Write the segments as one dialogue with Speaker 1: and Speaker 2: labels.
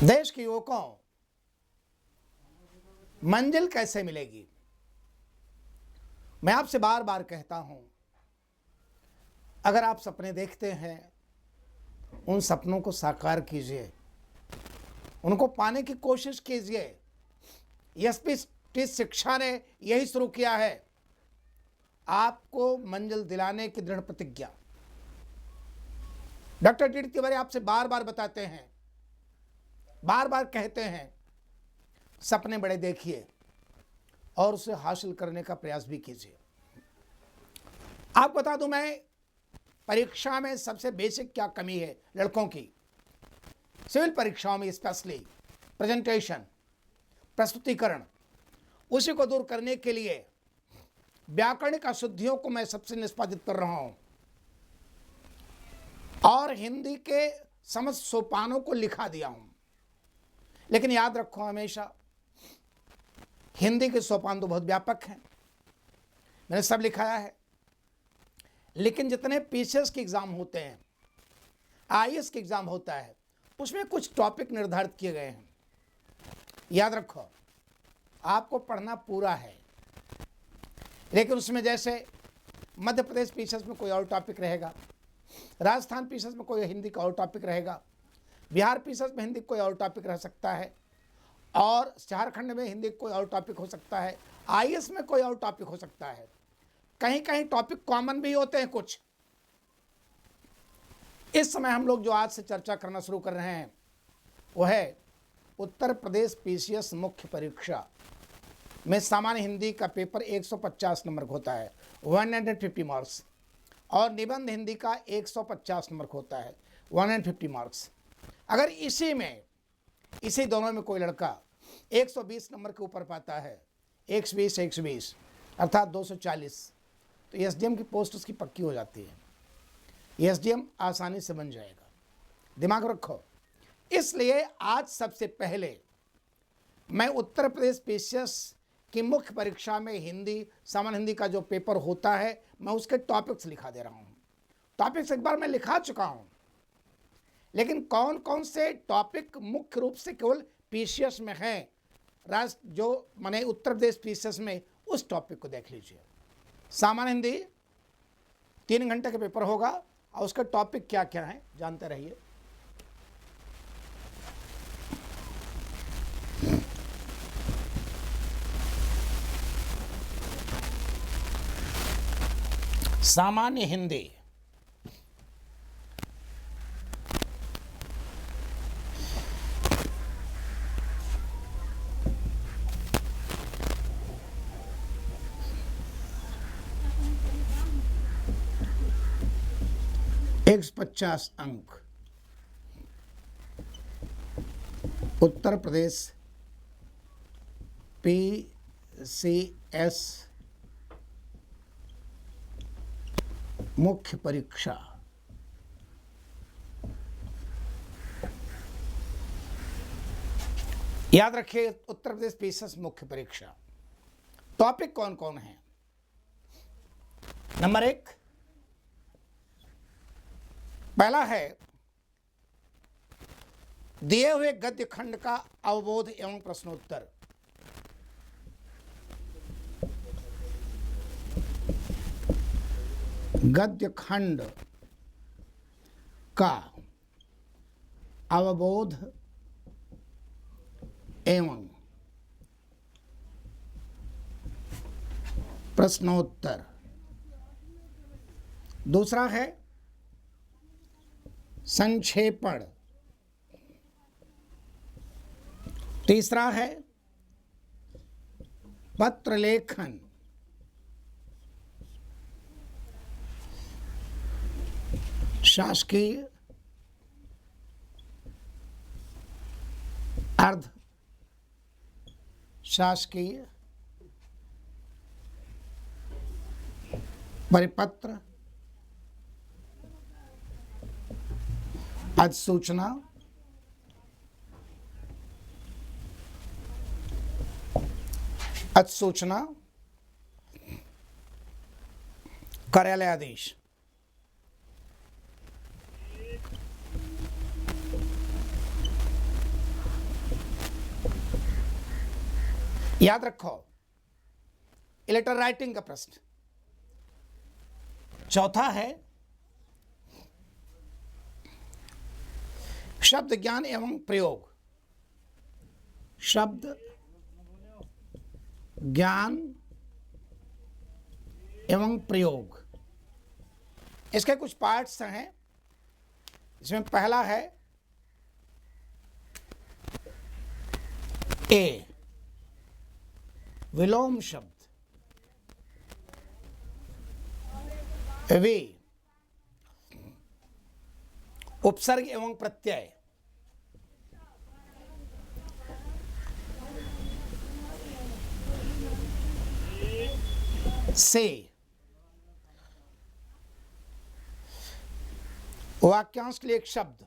Speaker 1: देश के युवकों मंजिल कैसे मिलेगी। मैं आपसे बार बार कहता हूं, अगर आप सपने देखते हैं उन सपनों को साकार कीजिए, उनको पाने की कोशिश कीजिए। एसपी शिक्षा ने यही शुरू किया है, आपको मंजिल दिलाने की दृढ़ प्रतिज्ञा। डॉक्टर डी तिवारी आपसे बार बार बताते हैं, बार बार कहते हैं, सपने बड़े देखिए और उसे हासिल करने का प्रयास भी कीजिए। आप बता दूं, मैं परीक्षा में सबसे बेसिक क्या कमी है लड़कों की, सिविल परीक्षाओं में स्पेशली प्रेजेंटेशन, प्रस्तुतिकरण, उसी को दूर करने के लिए व्याकरणिक अशुद्धियों को मैं सबसे निष्पादित कर रहा हूं और हिंदी के समस्त सोपानों को लिखा दिया हूं। लेकिन याद रखो, हमेशा हिंदी के सोपान तो बहुत व्यापक हैं, मैंने सब लिखाया है, लेकिन जितने पीसीएस के एग्जाम होते हैं, आईएएस के एग्जाम होता है, उसमें कुछ टॉपिक निर्धारित किए गए हैं। याद रखो, आपको पढ़ना पूरा है, लेकिन उसमें जैसे मध्य प्रदेश पीसीएस में कोई और टॉपिक रहेगा, राजस्थान पीसीएस में कोई हिंदी का और टॉपिक रहेगा, बिहार पीसीएस में हिंदी कोई और टॉपिक रह सकता है, और झारखंड में हिंदी कोई और टॉपिक हो सकता है, आईएएस में कोई और टॉपिक हो सकता है। कहीं कहीं टॉपिक कॉमन भी होते हैं कुछ। इस समय हम लोग जो आज से चर्चा करना शुरू कर रहे हैं वो है उत्तर प्रदेश पीसीएस मुख्य परीक्षा में सामान्य हिंदी का पेपर 150 नंबर का होता है, 150 मार्क्स, और निबंध हिंदी का 150 नंबर का होता है, 150 मार्क्स। अगर इसी दोनों में कोई लड़का 120 नंबर के ऊपर पाता है, 120 अर्थात 240, तो एसडीएम की पोस्ट उसकी पक्की हो जाती है। एसडीएम आसानी से बन जाएगा, दिमाग रखो। इसलिए आज सबसे पहले मैं उत्तर प्रदेश पीसीएस की मुख्य परीक्षा में हिंदी, सामान्य हिंदी का जो पेपर होता है, मैं उसके टॉपिक्स लिखा दे रहा हूँ। टॉपिक्स एक बार मैं लिखा चुका हूँ, लेकिन कौन कौन से टॉपिक मुख्य रूप से केवल पीसीएस में हैं, जो माने उत्तर प्रदेश पीसीएस में, उस टॉपिक को देख लीजिए। सामान्य हिंदी 3 घंटे का पेपर होगा और उसका टॉपिक क्या क्या है जानते रहिए। सामान्य हिंदी एक 50 अंक, उत्तर प्रदेश पीसीएस मुख्य परीक्षा। याद रखिए, उत्तर प्रदेश पीसीएस मुख्य परीक्षा टॉपिक कौन कौन है। नंबर 1, पहला है दिए हुए गद्य खंड का अवबोध एवं प्रश्नोत्तर। गद्य खंड का अवबोध एवं प्रश्नोत्तर। दूसरा है संक्षेपण। तीसरा है पत्र लेखन। शासकीय, अर्ध शासकीय, परिपत्र, अधिसूचना, कार्यालय आदेश। याद रखो, लेटर राइटिंग का प्रश्न। चौथा है शब्द ज्ञान एवं प्रयोग। शब्द ज्ञान एवं प्रयोग, इसके कुछ पार्ट्स हैं। इसमें पहला है ए, विलोम शब्द। वे, उपसर्ग एवं प्रत्यय। से, वाक्यांश के लिए एक शब्द।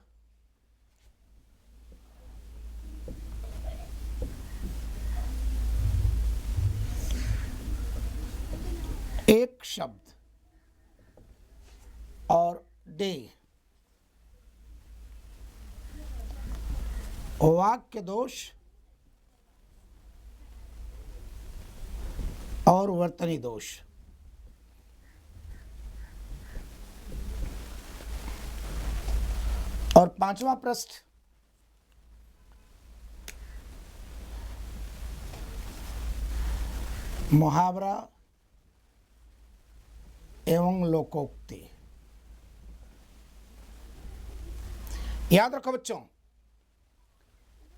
Speaker 1: एक शब्द। और डे, वाक्य दोष और वर्तनी दोष। और पांचवा प्रश्न, मुहावरा एवं लोकोक्ति। याद रखो बच्चों,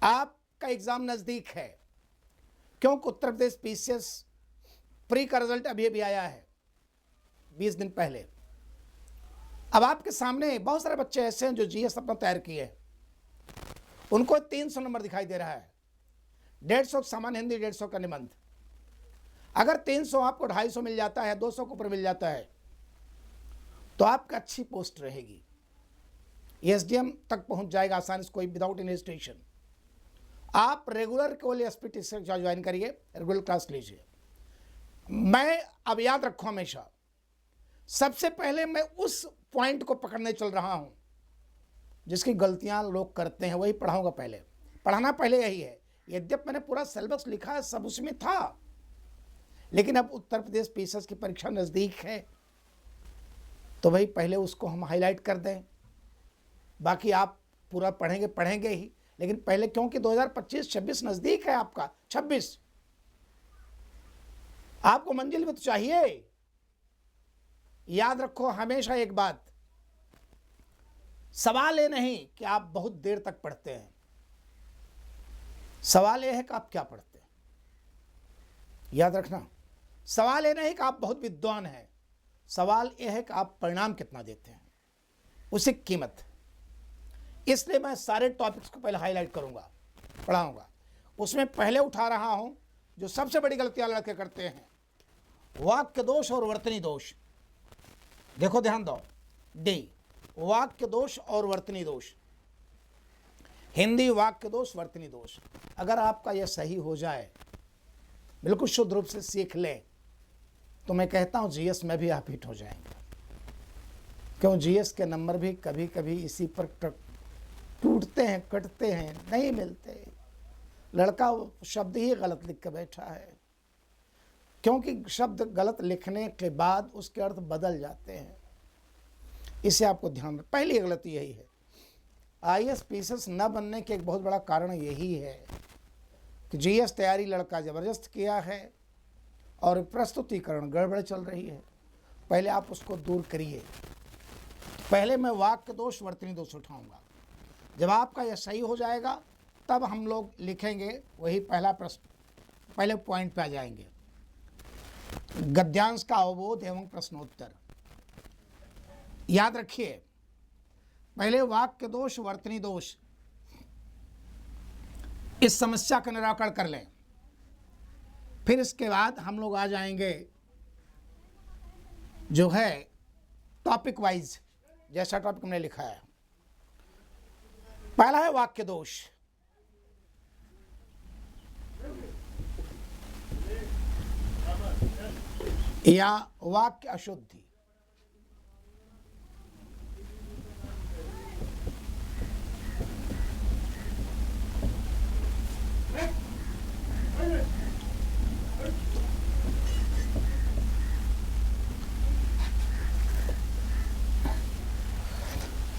Speaker 1: आपका एग्जाम नजदीक है, क्योंकि उत्तर प्रदेश पीसीएस प्री का रिजल्ट अभी अभी आया है 20 दिन पहले। अब आपके सामने बहुत सारे बच्चे ऐसे हैं जो जीएस अपना तैयार किए हैं, उनको 300 नंबर दिखाई दे रहा है। 150 सामान्य हिंदी, 150 का निबंध। अगर 300 आपको 250 मिल जाता है, 200 के ऊपर मिल जाता है, तो आपका अच्छी पोस्ट रहेगी, एसडीएम तक पहुंच जाएगा आसानी से, कोई विदाउट एनी स्टेशन। आप रेगुलर केवल एसपीटी से ज्वाइन करिए, रेगुलर क्लास लीजिए। मैं अब याद रखो हमेशा, सबसे पहले मैं उस पॉइंट को पकड़ने चल रहा हूं जिसकी गलतियां लोग करते हैं, वही पढ़ाऊंगा। पहले पढ़ाना पहले यही है। यद्यप मैंने पूरा सिलेबस लिखा है, सब उसमें था, लेकिन अब उत्तर प्रदेश पीसीएस की परीक्षा नजदीक है, तो भाई पहले उसको हम हाईलाइट कर दें। बाकी आप पूरा पढ़ेंगे ही, लेकिन पहले, क्योंकि 2025-26 नजदीक है आपका। 26 आपको मंजिल में तो चाहिए। याद रखो हमेशा एक बात, सवाल ये नहीं कि आप बहुत देर तक पढ़ते हैं, सवाल यह है कि आप क्या पढ़ते हैं। याद रखना, सवाल यह नहीं कि आप बहुत विद्वान हैं, सवाल यह है कि आप परिणाम कितना देते हैं, उसी कीमत। इसलिए मैं सारे टॉपिक्स को पहले हाईलाइट करूंगा, पढ़ाऊंगा। उसमें पहले उठा रहा हूं जो सबसे बड़ी गलतियां लड़के करते हैं, वाक्य दोष और वर्तनी दोष। देखो ध्यान दो, डी, वाक्य दोष और वर्तनी दोष। हिंदी वाक्य दोष, वर्तनी दोष। अगर आपका यह सही हो जाए, बिल्कुल शुद्ध रूप से सीख ले, तो मैं कहता हूं जीएस में भी आप हिट हो जाएंगे। क्यों, जीएस के नंबर भी कभी कभी इसी पर टूटते हैं, कटते हैं, नहीं मिलते। लड़का शब्द ही गलत लिख के बैठा है, क्योंकि शब्द गलत लिखने के बाद उसके अर्थ बदल जाते हैं। इसे आपको ध्यान, पहली गलती यही है। आईएएस पीसीएस न बनने के एक बहुत बड़ा कारण यही है कि जीएस तैयारी लड़का ज़बरदस्त किया है और प्रस्तुतिकरण गड़बड़ चल रही है। पहले आप उसको दूर करिए। पहले मैं वाक्य दोष, वर्तनी दोष उठाऊंगा। जब आपका यह सही हो जाएगा, तब हम लोग लिखेंगे वही पहला प्रश्न, पहले पॉइंट पे आ जाएंगे। गद्यांश का अवबोध एवं प्रश्नोत्तर। याद रखिए, पहले वाक्य दोष, वर्तनी दोष, इस समस्या का निराकरण कर लें। फिर इसके बाद हम लोग आ जाएंगे जो है टॉपिक वाइज, जैसा टॉपिक हमने लिखा है। पहला है वाक्य दोष। या वाक्य अशुद्धि।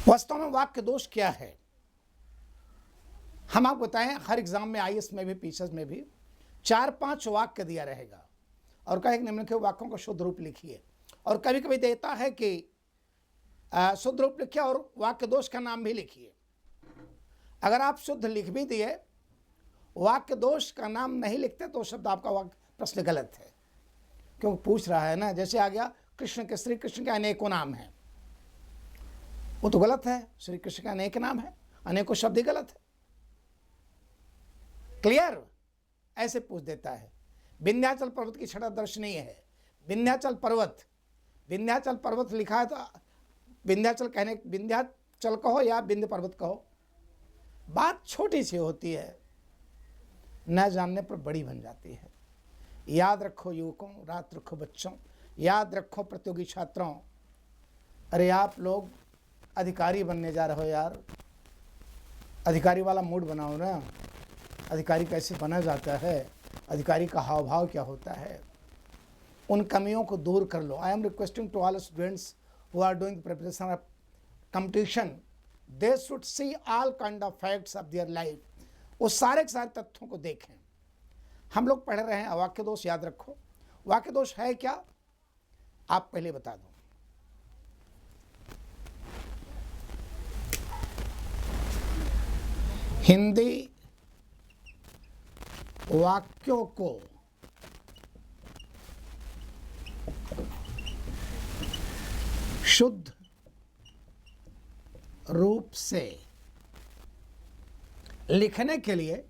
Speaker 1: वास्तव में वाक्य दोष क्या है? हम आपको बताएं, हर एग्जाम में, आईएएस में भी, पीसीएस में भी 4-5 वाक्य दिया रहेगा और कहे निम्नलिखित वाक्यों का शुद्ध रूप लिखिए, और कभी कभी देता है कि शुद्ध रूप लिखिए और वाक्य दोष का नाम भी लिखिए। अगर आप शुद्ध लिख भी दिए, वाक्य दोष का नाम नहीं लिखते तो शब्द आपका वाक्य प्रश्न गलत है, क्योंकि पूछ रहा है ना, जैसे आ गया कृष्ण के, श्री कृष्ण के अनेकों नाम हैं, वो तो गलत है। श्री कृष्ण का अनेक नाम है, अनेकों शब्द ही गलत है। क्लियर? ऐसे पूछ देता है। विंध्याचल पर्वत की छटा दर्शनीय है। विंध्याचल पर्वत लिखा है तो विंध्याचल कहने, विंध्याचल कहो या विंध्य पर्वत कहो, बात छोटी सी होती है, न जानने पर बड़ी बन जाती है। याद रखो युवकों, रात रखो बच्चों, याद रखो प्रतियोगी छात्रों। अरे आप लोग अधिकारी बनने जा रहे हो यार, अधिकारी वाला मूड बनाओ ना। अधिकारी कैसे बना जाता है, अधिकारी का हाव भाव क्या होता है, उन कमियों को दूर कर लो। I am requesting to all students who are doing preparation of competition, they should see all kind of facts of their life. वो सारे के सारे तथ्यों को देखें। हम लोग पढ़ रहे हैं वाक्य दोष। याद रखो, वाक्य दोष है क्या, आप पहले बता दो। हिंदी वाक्यों को शुद्ध रूप से लिखने के लिए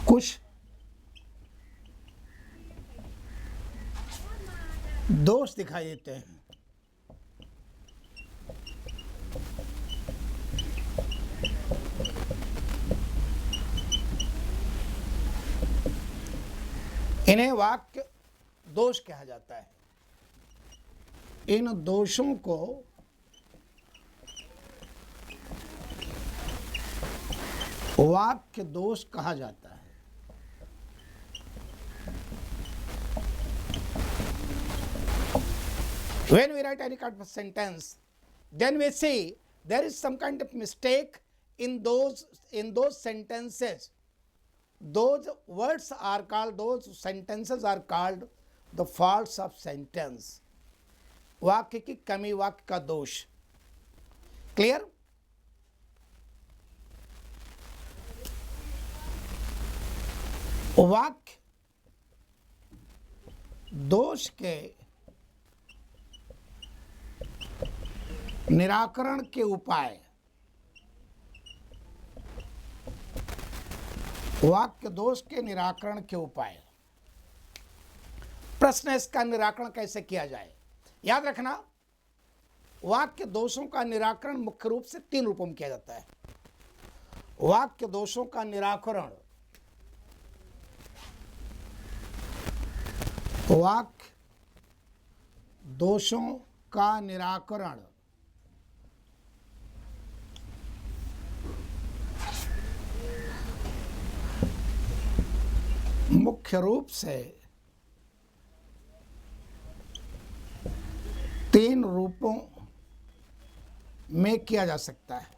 Speaker 1: कुछ दोष दिखाई देते हैं। इन्हें वाक्य दोष कहा जाता है। इन दोषों को वाक्य दोष कहा जाता है। When we write any kind of sentence, then we see there is some kind of mistake in those sentences. Those words are called, those sentences are called the faults of sentence. वाक्य की कमी, वाक्य का दोष। Clear? वाक्य दोष के निराकरण के उपाय। वाक्य दोष के निराकरण के उपाय। प्रश्न, इसका निराकरण कैसे किया जाए? याद रखना, वाक्य दोषों का निराकरण मुख्य रूप से 3 रूपों में किया जाता है। वाक्य दोषों का निराकरण, वाक्य दोषों का निराकरण मुख्य रूप से 3 रूपों में किया जा सकता है।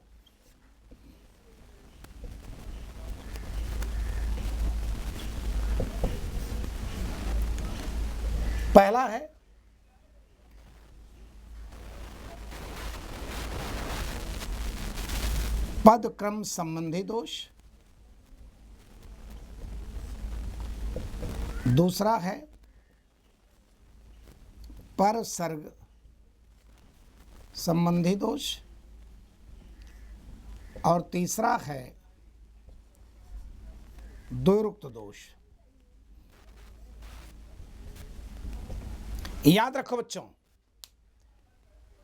Speaker 1: पहला है पद क्रम संबंधी दोष। दूसरा है परसर्ग संबंधी दोष, और तीसरा है द्व्युरुक्त दोष। याद रखो बच्चों,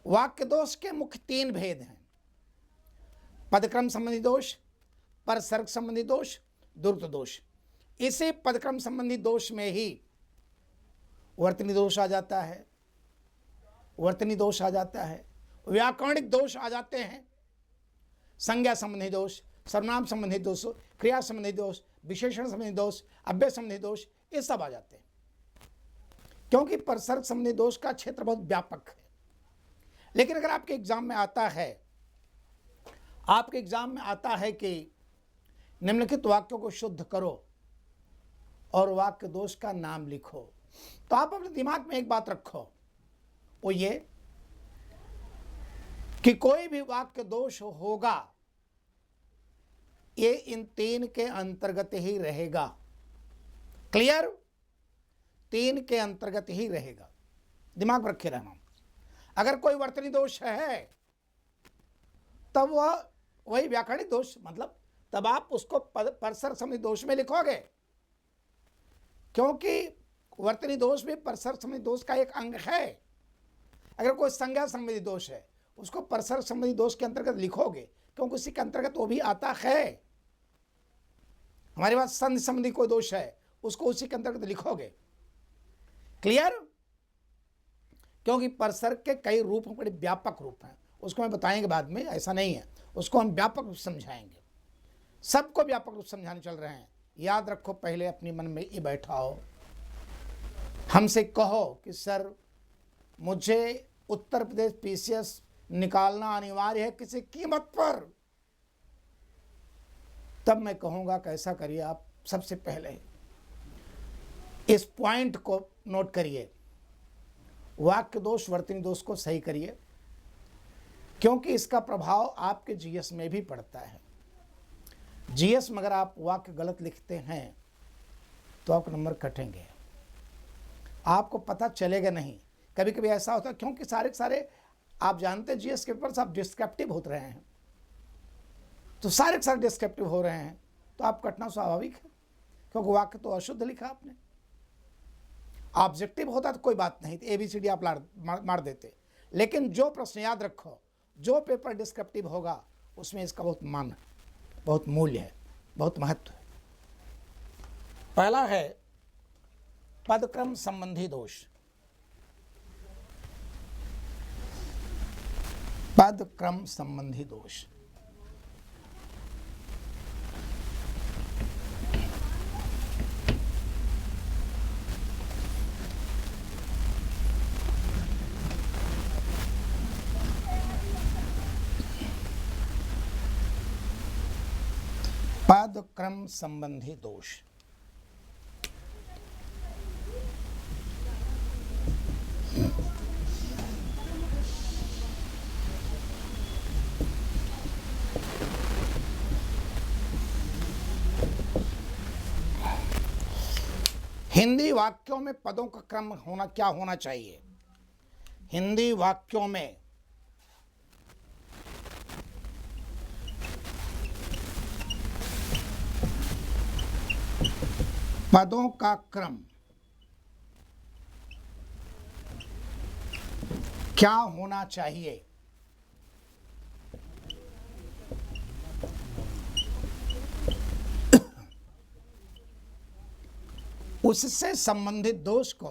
Speaker 1: वाक्य दोष के मुख्य 3 भेद हैं। पदक्रम संबंधी दोष, परसर्ग संबंधी दोष, द्व्युरुक्त दोष। इसे पदक्रम संबंधी दोष में ही वर्तनी दोष आ जाता है, वर्तनी दोष आ जाता है, व्याकरणिक दोष आ जाते हैं, संज्ञा संबंधी दोष, सर्वनाम संबंधी दोष, क्रिया संबंधी दोष, विशेषण संबंधी दोष, अव्यय संबंधी दोष, ये सब आ जाते हैं। क्योंकि परसर्ग संबंधी दोष का क्षेत्र बहुत व्यापक है। लेकिन अगर आपके एग्जाम में आता है कि निम्नलिखित वाक्यों को शुद्ध करो और वाक्य दोष का नाम लिखो, तो आप अपने दिमाग में एक बात रखो, वो ये कि कोई भी वाक्य दोष होगा ये इन 3 के अंतर्गत ही रहेगा। क्लियर? 3 के अंतर्गत ही रहेगा, दिमाग में रखे रहना। अगर कोई वर्तनी दोष है तब वह वही व्याकरणिक दोष, मतलब तब आप उसको परसर्ग संबंधी दोष में लिखोगे, क्योंकि वर्तनी दोष भी परसर्ग संबंधी दोष का एक अंग है। अगर कोई संज्ञा संबंधी दोष है उसको परसर्ग संबंधी दोष के अंतर्गत लिखोगे, क्योंकि उसी के अंतर्गत वो भी आता है। हमारे पास संधि संबंधी कोई दोष है उसको उसी के अंतर्गत लिखोगे। क्लियर? क्योंकि परसर्ग के कई रूप, बड़े व्यापक रूप हैं, उसको हम बताएंगे बाद में, ऐसा नहीं है, उसको हम व्यापक रूप समझाएंगे। सबको व्यापक रूप समझाने चल रहे हैं। याद रखो, पहले अपने मन में ये बैठाओ, हमसे कहो कि सर मुझे उत्तर प्रदेश पीसीएस निकालना अनिवार्य है किसी कीमत पर, तब मैं कहूँगा कैसा करिए आप। सबसे पहले इस पॉइंट को नोट करिए, वाक्य दोष वर्तनी दोष को सही करिए, क्योंकि इसका प्रभाव आपके जीएस में भी पड़ता है। जीएस में अगर आप वाक्य गलत लिखते हैं तो आपके नंबर कटेंगे, आपको पता चलेगा नहीं। कभी कभी ऐसा होता है, क्योंकि सारे आप जानते हैं जीएस के पेपर से आप डिस्क्रिप्टिव होते रहे हैं, तो सारे डिस्क्रिप्टिव हो रहे हैं, तो आप कटना स्वाभाविक है, क्योंकि वाक्य तो अशुद्ध लिखा आपने। ऑब्जेक्टिव होता तो कोई बात नहीं, तो ABCD आप मार देते। लेकिन जो प्रश्न याद रखो, जो पेपर डिस्क्रिप्टिव होगा उसमें इसका बहुत मान है, बहुत मूल्य है, बहुत महत्व है। पहला है पदक्रम संबंधी दोष। पदक्रम संबंधी दोष, पदक्रम संबंधी दोष। हिंदी वाक्यों में पदों का क्रम क्या होना चाहिए? हिंदी वाक्यों में पदों का क्रम क्या होना चाहिए? उससे संबंधित दोष को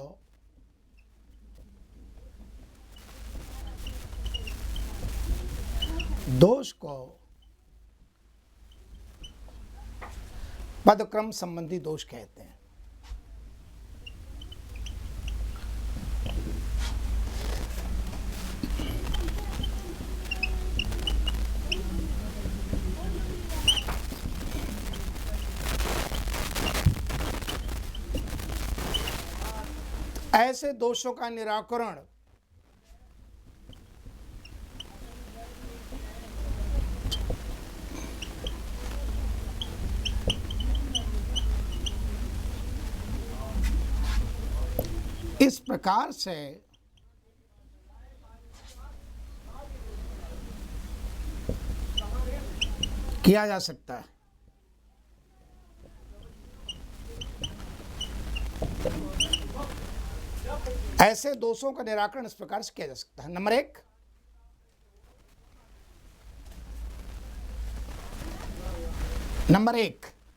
Speaker 1: पदक्रम संबंधी दोष कहते हैं। ऐसे दोषों का निराकरण इस प्रकार से किया जा सकता है। ऐसे दोषों का निराकरण इस प्रकार से किया जा सकता है। नंबर 1, नंबर 1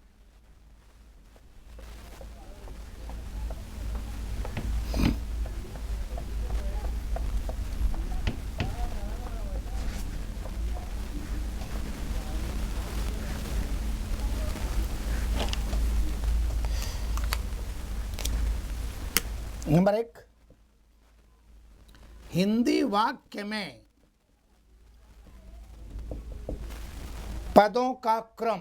Speaker 1: हिंदी वाक्य में पदों का क्रम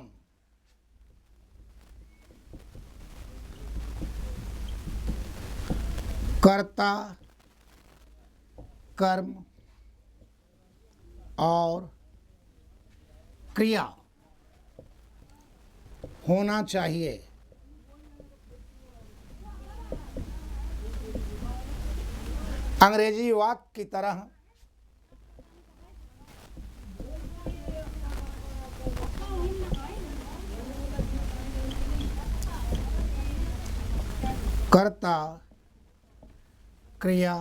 Speaker 1: कर्ता, कर्म और क्रिया होना चाहिए। अंग्रेजी वाक्य की तरह कर्ता, क्रिया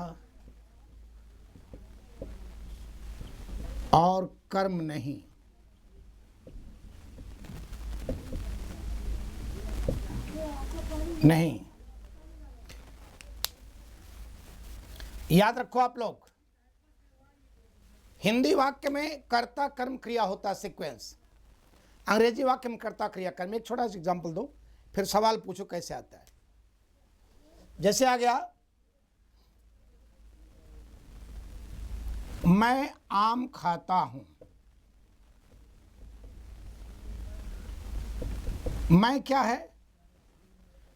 Speaker 1: और कर्म नहीं। नहीं, याद रखो आप लोग, हिंदी वाक्य में कर्ता कर्म क्रिया होता है सीक्वेंस, अंग्रेजी वाक्य में कर्ता क्रिया कर्म। एक छोटा सा एग्जांपल दो, फिर सवाल पूछो कैसे आता है। जैसे आ गया, मैं आम खाता हूं। मैं क्या है?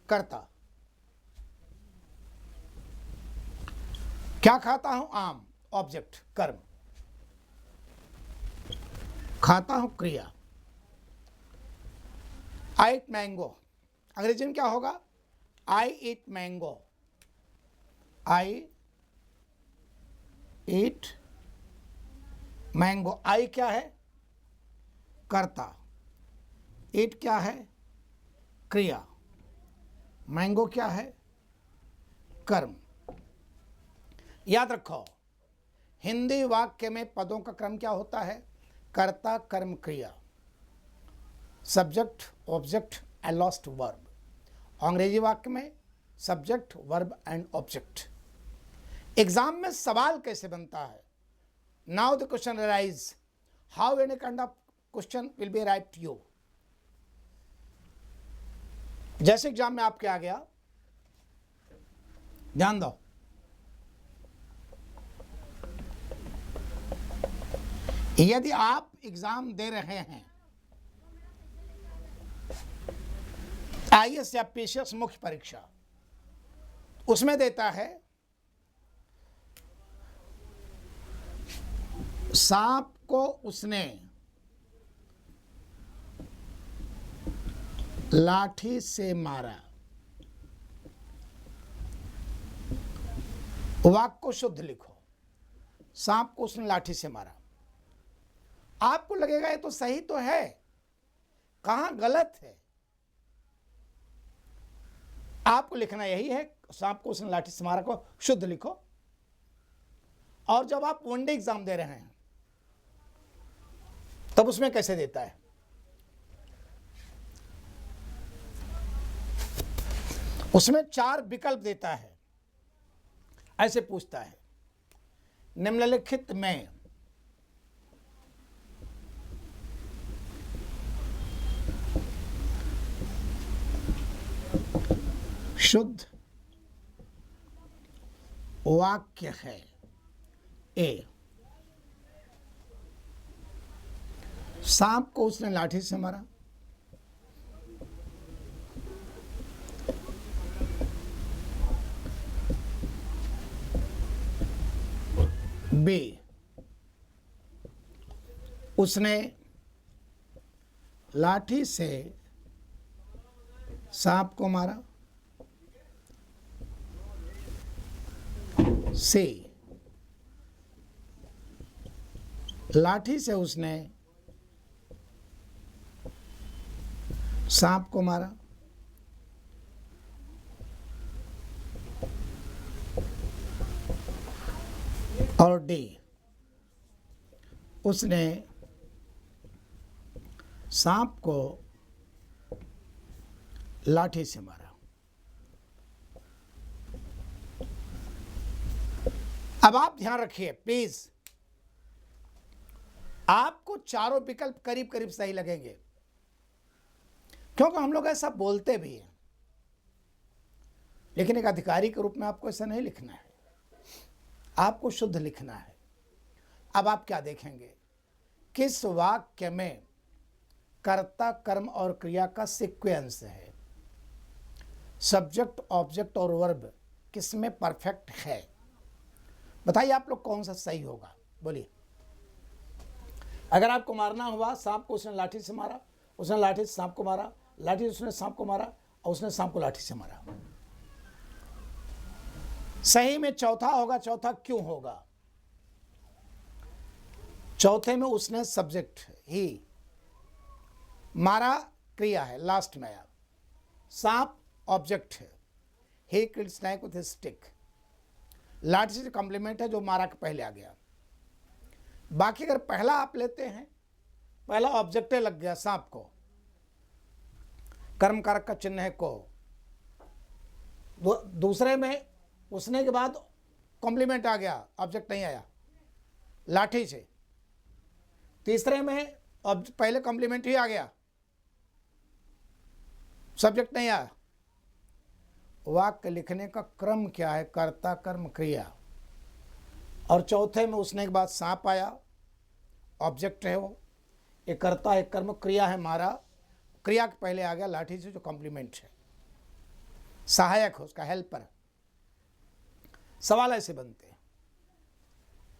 Speaker 1: कर्ता। क्या खाता हूं? आम, ऑब्जेक्ट, कर्म। खाता हूं, क्रिया। आई ईट मैंगो, अंग्रेजी में क्या होगा? आई ईट मैंगो। आई ईट मैंगो। आई क्या है? कर्ता। ईट क्या है? क्रिया। मैंगो क्या है? कर्म। याद रखो, हिंदी वाक्य में पदों का क्रम क्या होता है? कर्ता, कर्म, क्रिया, subject, object and last verb. अंग्रेजी वाक्य में subject, verb and object. Exam में सवाल कैसे बनता है? Now the question arise, how any kind of question will be arrive to you. जैसे एग्जाम में आपके आ गया, ध्यान दो, यदि आप एग्जाम दे रहे हैं आईएएस या पीसीएस मुख्य परीक्षा, उसमें देता है सांप को उसने लाठी से मारा। वाक्य को शुद्ध लिखो। सांप को उसने लाठी से मारा। आपको लगेगा ये तो सही तो है, कहां गलत है? आपको लिखना यही है, सांप को उसने लाठी से मारा को शुद्ध लिखो। और जब आप वनडे एग्जाम दे रहे हैं तब उसमें कैसे देता है? उसमें 4 विकल्प देता है। ऐसे पूछता है, निम्नलिखित में शुद्ध वाक्य है? ए, सांप को उसने लाठी से मारा। बी, उसने लाठी से सांप को मारा। सी, लाठी से उसने सांप को मारा। और डी, उसने सांप को लाठी से मारा। अब आप ध्यान रखिए प्लीज, आपको चारों विकल्प करीब करीब सही लगेंगे, क्योंकि हम लोग ऐसा बोलते भी हैं, लेकिन एक अधिकारी के रूप में आपको ऐसा नहीं लिखना है। आपको शुद्ध लिखना है। अब आप क्या देखेंगे, किस वाक्य में कर्ता, कर्म और क्रिया का सीक्वेंस है, सब्जेक्ट, ऑब्जेक्ट और वर्ब किसमें परफेक्ट है। बताइए आप लोग कौन सा सही होगा, बोलिए। अगर आपको मारना हुआ, सांप को उसने लाठी से मारा, उसने लाठी से सांप को मारा, लाठी से उसने सांप को मारा और उसने सांप को लाठी से मारा, सही में चौथा होगा। चौथा क्यों होगा? चौथे में उसने सब्जेक्ट ही, मारा क्रिया है, लास्ट में आया, सांप ऑब्जेक्ट है, he killed snake with stick, लाठी से कॉम्प्लीमेंट है जो मारा के पहले आ गया। बाकी अगर पहला आप लेते हैं, पहला ऑब्जेक्ट लग गया सांप को, कर्म कारक का चिन्ह है को, दूसरे में उसने के बाद कॉम्प्लीमेंट आ गया, ऑब्जेक्ट नहीं आया, लाठी से, तीसरे में पहले कॉम्प्लीमेंट ही आ गया, सब्जेक्ट नहीं आया। वाक्य लिखने का क्रम क्या है? कर्ता, कर्म, क्रिया। और चौथे में उसने के बाद सांप आया, ऑब्जेक्ट है वो, एक कर्ता है, कर्म, क्रिया है मारा, क्रिया के पहले आ गया लाठी से जो कॉम्प्लीमेंट है, सहायक है उसका, हेल्पर। सवाल ऐसे बनते हैं।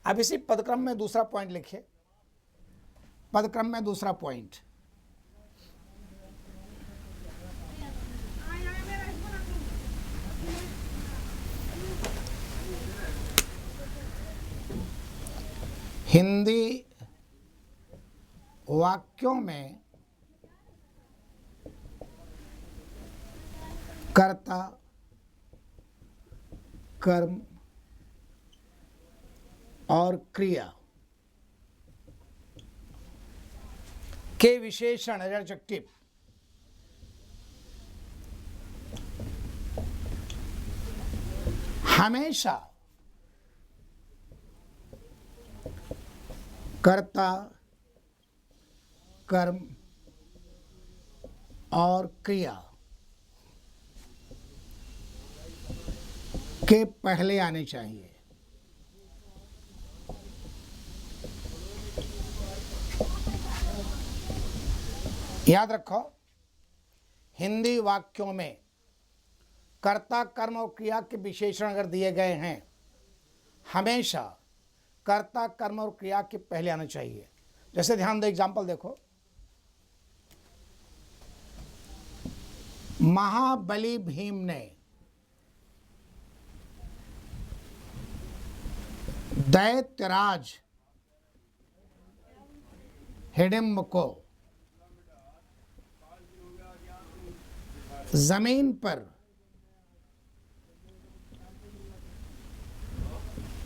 Speaker 1: अब इसी पदक्रम में दूसरा पॉइंट लिखिए, पदक्रम में दूसरा पॉइंट, हिंदी वाक्यों में कर्ता, कर्म और क्रिया के विशेषण एडजेक्टिव हमेशा कर्ता, कर्म और क्रिया के पहले आने चाहिए। याद रखो, हिंदी वाक्यों में कर्ता, कर्म और क्रिया के विशेषण अगर दिए गए हैं, हमेशा कर्ता, कर्म और क्रिया के पहले आना चाहिए। जैसे ध्यान दो, एग्जाम्पल देखो, महाबली भीम ने दैत्यराज हिडिंब को जमीन पर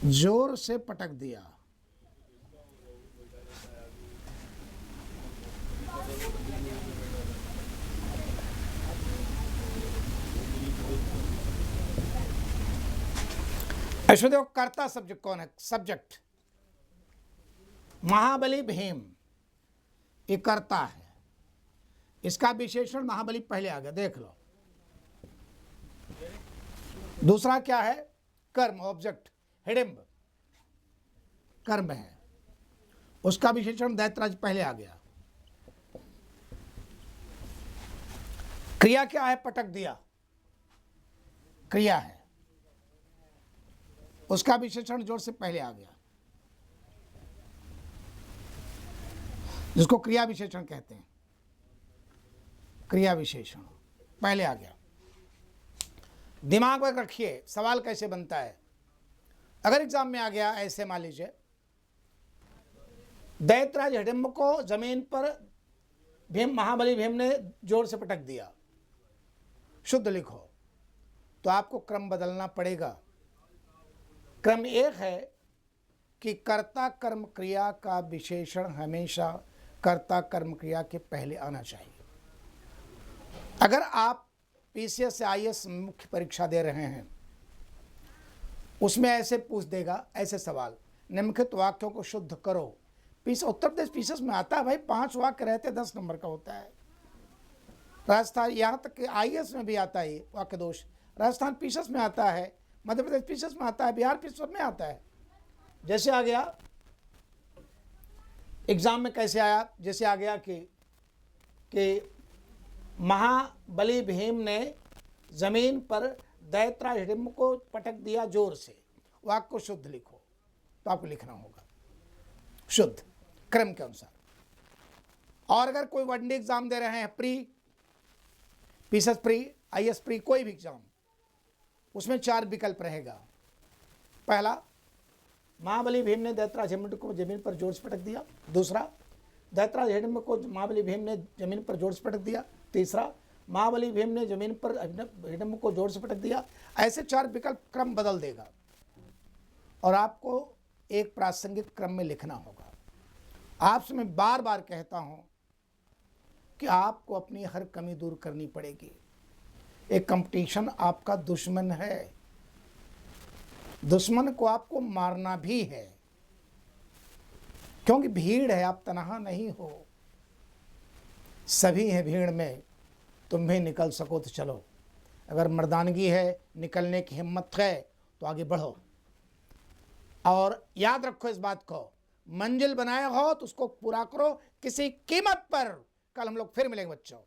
Speaker 1: जोर से पटक दिया। ऐसे देखो, कर्ता सब्जेक्ट कौन है? सब्जेक्ट महाबली भीम, ये कर्ता है, इसका विशेषण महाबली पहले आ गया, देख लो। दूसरा क्या है? कर्म, ऑब्जेक्ट, हिडिंब कर्म है, उसका विशेषण दैत्यराज पहले आ गया। क्रिया क्या है? पटक दिया, क्रिया है, उसका विशेषण जोर से पहले आ गया, जिसको क्रिया विशेषण कहते हैं, क्रिया विशेषण पहले आ गया। दिमाग में रखिए सवाल कैसे बनता है। अगर एग्जाम में आ गया ऐसे, मान लीजिए दैत्यराज हिडिंब को जमीन पर महाबली भीम ने जोर से पटक दिया, शुद्ध लिखो, तो आपको क्रम बदलना पड़ेगा। क्रम एक है कि कर्ता, कर्म, क्रिया का विशेषण हमेशा कर्ता, कर्म, क्रिया के पहले आना चाहिए। अगर आप पीसीएस से आईएएस मुख्य परीक्षा दे रहे हैं, उसमें ऐसे पूछ देगा, ऐसे सवाल, निम्नलिखित वाक्यों को शुद्ध करो। उत्तर प्रदेश पीसीएस में आता है भाई, 5 वाक्य रहते 10 नंबर का होता है। राजस्थान, यहाँ तक कि आईएएस में भी आता है वाक्य दोष। राजस्थान पीसीएस में आता है, मध्य प्रदेश पीसीएस में आता है, बिहार पीसीएस में आता है। जैसे आ गया एग्जाम में, कैसे आया, जैसे आ गया कि महाबली भीम ने जमीन पर दैत्याधिम को पटक दिया जोर से। वाक्य को शुद्ध लिखो, तो आपको लिखना होगा शुद्ध क्रम के अनुसार। और अगर कोई वनडे एग्जाम दे रहे हैं, pre, PSS pre, IAS pre, कोई भी एग्जाम, उसमें 4 विकल्प रहेगा। पहला, महाबली भीम ने दैत्याधिम को जमीन पर जोर से पटक दिया। दूसरा, दैत्याधिम को महाबली भीम ने जमीन पर जोर से पटक दिया। तीसरा, महाबली भीम ने जमीन पर हिडिंब को जोर से पटक दिया। ऐसे 4 विकल्प क्रम बदल देगा और आपको एक प्रासंगिक क्रम में लिखना होगा। आपसे मैं बार बार कहता हूं कि आपको अपनी हर कमी दूर करनी पड़ेगी। एक कंपटीशन आपका दुश्मन है, दुश्मन को आपको मारना भी है, क्योंकि भीड़ है, आप तनहा नहीं हो, सभी हैं भीड़ में। तुम भी निकल सको तो चलो, अगर मर्दानगी है, निकलने की हिम्मत है तो आगे बढ़ो। और याद रखो इस बात को, मंजिल बनाए हो तो उसको पूरा करो किसी कीमत पर। कल हम लोग फिर मिलेंगे बच्चों।